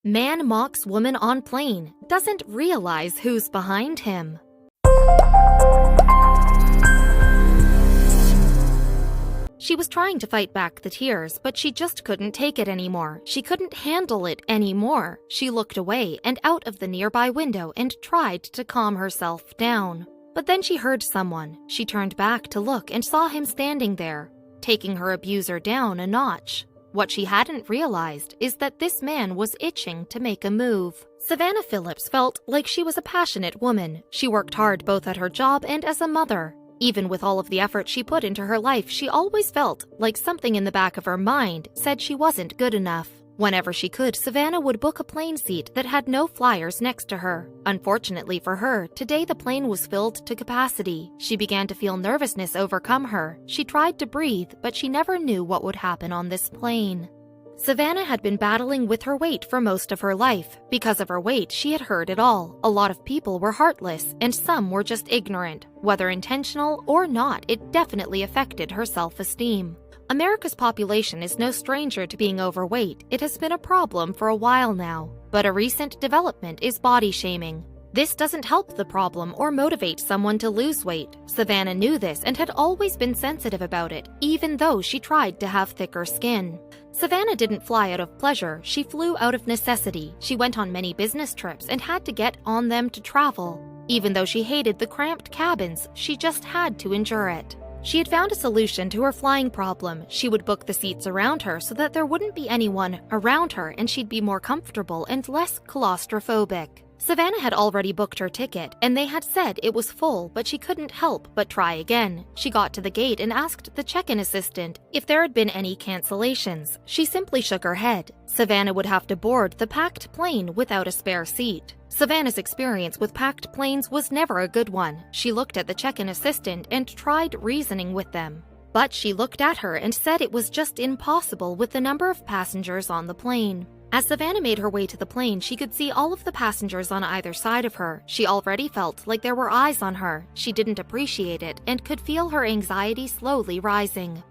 Man mocks woman on plane, doesn't realize who's behind him. She was trying to fight back the tears, but she just couldn't take it anymore. She couldn't handle it anymore. She looked away and out of the nearby window and tried to calm herself down. But then she heard someone. She turned back to look and saw him standing there, taking her abuser down a notch. What she hadn't realized is that this man was itching to make a move. Savannah Phillips felt like she was a passionate woman. She worked hard both at her job and as a mother. Even with all of the effort she put into her life, she always felt like something in the back of her mind said she wasn't good enough. Whenever she could, Savannah would book a plane seat that had no flyers next to her. Unfortunately for her, today the plane was filled to capacity. She began to feel nervousness overcome her. She tried to breathe, but she never knew what would happen on this plane. Savannah had been battling with her weight for most of her life. Because of her weight, she had heard it all. A lot of people were heartless, and some were just ignorant. Whether intentional or not, it definitely affected her self-esteem. America's population is no stranger to being overweight. It has been a problem for a while now. But a recent development is body shaming. This doesn't help the problem or motivate someone to lose weight. Savannah knew this and had always been sensitive about it, even though she tried to have thicker skin. Savannah didn't fly out of pleasure, she flew out of necessity. She went on many business trips and had to get on them to travel. Even though she hated the cramped cabins, she just had to endure it. She had found a solution to her flying problem. She would book the seats around her so that there wouldn't be anyone around her and she'd be more comfortable and less claustrophobic. Savannah had already booked her ticket, and they had said it was full, but she couldn't help but try again. She got to the gate and asked the check-in assistant if there had been any cancellations. She simply shook her head. Savannah would have to board the packed plane without a spare seat. Savannah's experience with packed planes was never a good one. She looked at the check-in assistant and tried reasoning with them. But she looked at her and said it was just impossible with the number of passengers on the plane. As Savannah made her way to the plane, she could see all of the passengers on either side of her. She already felt like there were eyes on her. She didn't appreciate it and could feel her anxiety slowly rising.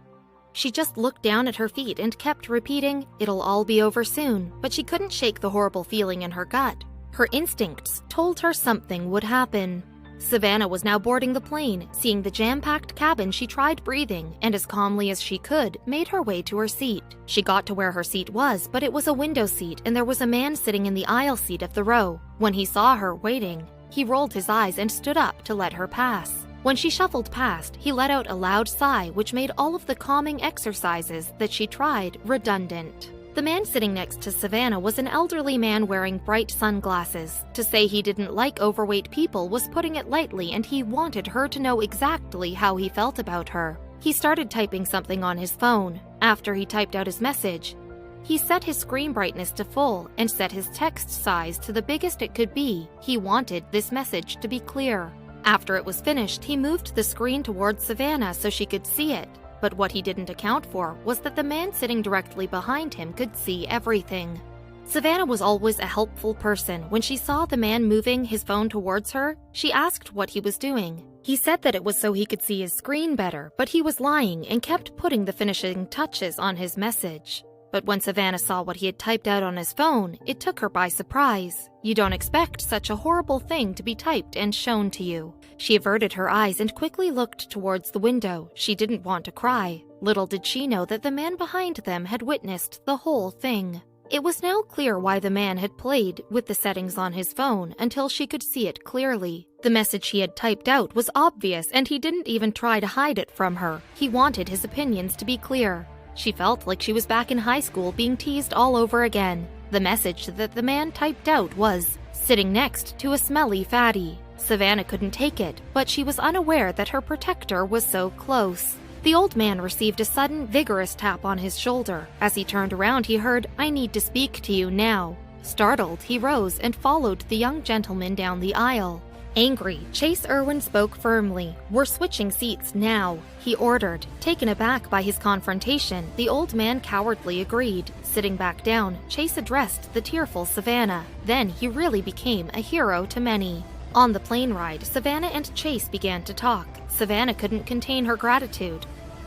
She just looked down at her feet and kept repeating, "It'll all be over soon," but she couldn't shake the horrible feeling in her gut. Her instincts told her something would happen. Savannah was now boarding the plane. Seeing the jam-packed cabin, she tried breathing, and as calmly as she could, made her way to her seat. She got to where her seat was, but it was a window seat, and there was a man sitting in the aisle seat of the row. When he saw her waiting, he rolled his eyes and stood up to let her pass. When she shuffled past, he let out a loud sigh, which made all of the calming exercises that she tried redundant. The man sitting next to Savannah was an elderly man wearing bright sunglasses. To say he didn't like overweight people was putting it lightly, and he wanted her to know exactly how he felt about her. He started typing something on his phone. After he typed out his message, he set his screen brightness to full and set his text size to the biggest it could be. He wanted this message to be clear. After it was finished, he moved the screen towards Savannah so she could see it. But what he didn't account for was that the man sitting directly behind him could see everything. Savannah was always a helpful person. When she saw the man moving his phone towards her, she asked what he was doing. He said that it was so he could see his screen better, but he was lying and kept putting the finishing touches on his message. But when Savannah saw what he had typed out on his phone, it took her by surprise. You don't expect such a horrible thing to be typed and shown to you. She averted her eyes and quickly looked towards the window. She didn't want to cry. Little did she know that the man behind them had witnessed the whole thing. It was now clear why the man had played with the settings on his phone until she could see it clearly. The message he had typed out was obvious, and he didn't even try to hide it from her. He wanted his opinions to be clear. She felt like she was back in high school being teased all over again. The message that the man typed out was, "Sitting next to a smelly fatty." Savannah couldn't take it, but she was unaware that her protector was so close. The old man received a sudden, vigorous tap on his shoulder. As he turned around, he heard, "I need to speak to you now." Startled, he rose and followed the young gentleman down the aisle. Angry, Chase Irwin spoke firmly. "We're switching seats now," he ordered. Taken aback by his confrontation, the old man cowardly agreed. Sitting back down, Chase addressed the tearful Savannah. Then he really became a hero to many. On the plane ride, Savannah and Chase began to talk. Savannah couldn't contain her gratitude.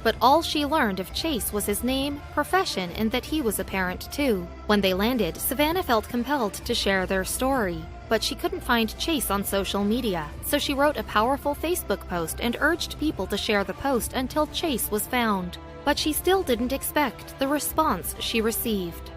but all she learned of Chase was his name, profession, and that he was a parent too. When they landed, Savannah felt compelled to share their story. But she couldn't find Chase on social media, so she wrote a powerful Facebook post and urged people to share the post until Chase was found. But she still didn't expect the response she received.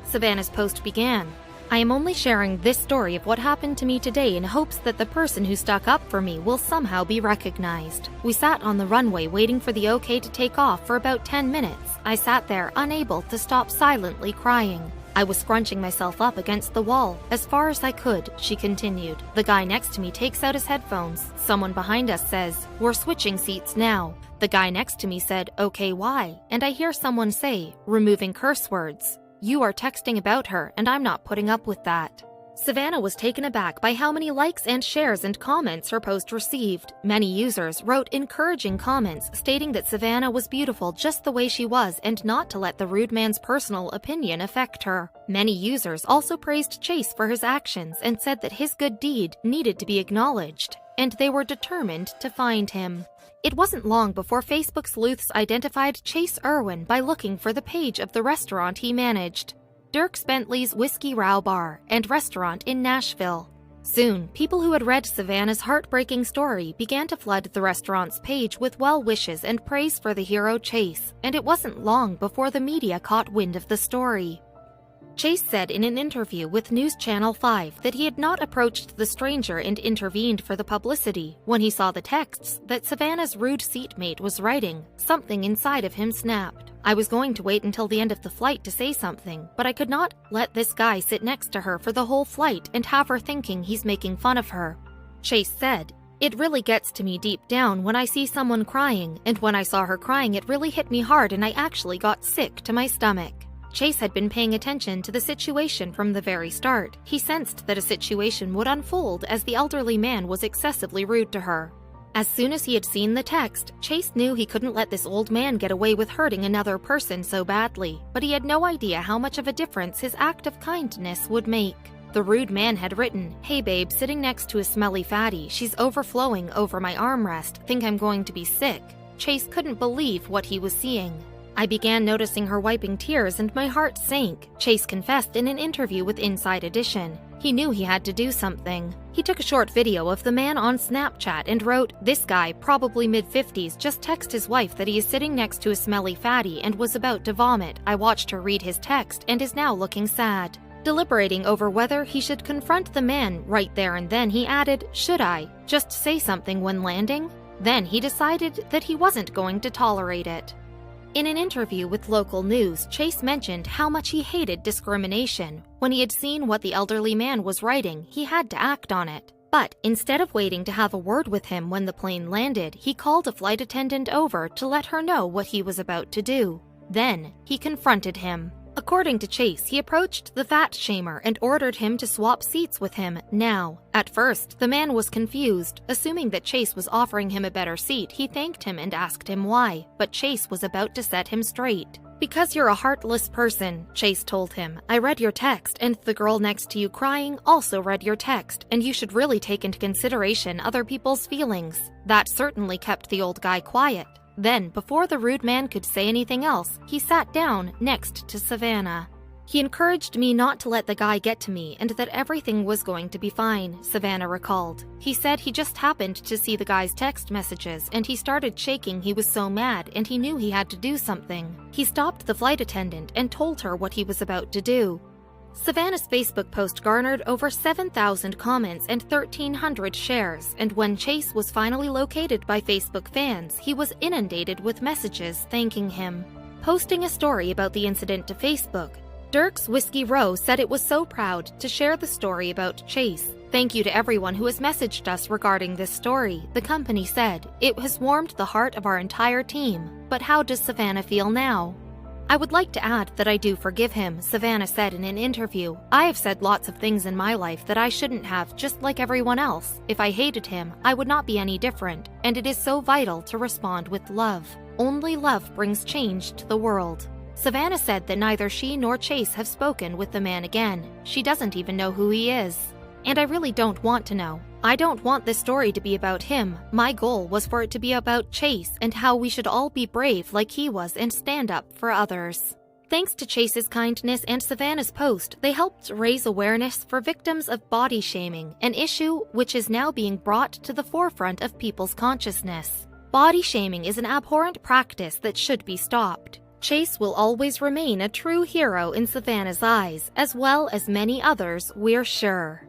Savannah's post began, "I am only sharing this story of what happened to me today in hopes that the person who stuck up for me will somehow be recognized. We sat on the runway waiting for the okay to take off for about 10 minutes. I sat there unable to stop silently crying. I was scrunching myself up against the wall as far as I could," she continued. "The guy next to me takes out his headphones. Someone behind us says, 'We're switching seats now.' The guy next to me said, 'Okay, why?' And I hear someone say, removing curse words, 'You are texting about her, and I'm not putting up with that.'" Savannah was taken aback by how many likes and shares and comments her post received. Many users wrote encouraging comments stating that Savannah was beautiful just the way she was and not to let the rude man's personal opinion affect her. Many users also praised Chase for his actions and said that his good deed needed to be acknowledged, and they were determined to find him. It wasn't long before Facebook sleuths identified Chase Irwin by looking for the page of the restaurant he managed, Dierks Bentley's Whiskey Row Bar and Restaurant in Nashville. Soon, people who had read Savannah's heartbreaking story began to flood the restaurant's page with well wishes and praise for the hero Chase, and it wasn't long before the media caught wind of the story. Chase said in an interview with News Channel 5 that he had not approached the stranger and intervened for the publicity. When he saw the texts that Savannah's rude seatmate was writing, something inside of him snapped. "I was going to wait until the end of the flight to say something, but I could not let this guy sit next to her for the whole flight and have her thinking he's making fun of her." Chase said, "It really gets to me deep down when I see someone crying, and when I saw her crying it really hit me hard and I actually got sick to my stomach." Chase had been paying attention to the situation from the very start. He sensed that a situation would unfold as the elderly man was excessively rude to her. As soon as he had seen the text, Chase knew he couldn't let this old man get away with hurting another person so badly, but he had no idea how much of a difference his act of kindness would make. The rude man had written, "Hey babe, sitting next to a smelly fatty, she's overflowing over my armrest, think I'm going to be sick." Chase couldn't believe what he was seeing. "I began noticing her wiping tears and my heart sank," Chase confessed in an interview with Inside Edition. He knew he had to do something. He took a short video of the man on Snapchat and wrote, "This guy, probably mid-50s, just texted his wife that he is sitting next to a smelly fatty and was about to vomit. I watched her read his text and is now looking sad." Deliberating over whether he should confront the man right there and then, he added, "Should I just say something when landing?" Then he decided that he wasn't going to tolerate it. In an interview with local news, Chase mentioned how much he hated discrimination. When he had seen what the elderly man was writing, he had to act on it. But instead of waiting to have a word with him when the plane landed, he called a flight attendant over to let her know what he was about to do. Then, he confronted him. According to Chase, he approached the fat shamer and ordered him to swap seats with him now. At first, the man was confused. Assuming that Chase was offering him a better seat, he thanked him and asked him why, but Chase was about to set him straight. "Because you're a heartless person," Chase told him. "I read your text, and the girl next to you crying also read your text, and you should really take into consideration other people's feelings." That certainly kept the old guy quiet. Then, before the rude man could say anything else, he sat down next to Savannah. "He encouraged me not to let the guy get to me and that everything was going to be fine," Savannah recalled. "He said he just happened to see the guy's text messages and he started shaking. He was so mad and he knew he had to do something. He stopped the flight attendant and told her what he was about to do." Savannah's Facebook post garnered over 7,000 comments and 1,300 shares, and when Chase was finally located by Facebook fans, he was inundated with messages thanking him. Posting a story about the incident to Facebook, Dierks Whiskey Row said it was so proud to share the story about Chase. "Thank you to everyone who has messaged us regarding this story," the company said. "It has warmed the heart of our entire team." But how does Savannah feel now? "I would like to add that I do forgive him," Savannah said in an interview. "I have said lots of things in my life that I shouldn't have, just like everyone else. If I hated him, I would not be any different, and it is so vital to respond with love. Only love brings change to the world." Savannah said that neither she nor Chase have spoken with the man again. She doesn't even know who he is. "And I really don't want to know. I don't want this story to be about him. My goal was for it to be about Chase and how we should all be brave like he was and stand up for others. Thanks to Chase's kindness and Savannah's post, they helped raise awareness for victims of body shaming, an issue which is now being brought to the forefront of people's consciousness. Body shaming is an abhorrent practice that should be stopped. Chase will always remain a true hero in Savannah's eyes, as well as many others, we're sure.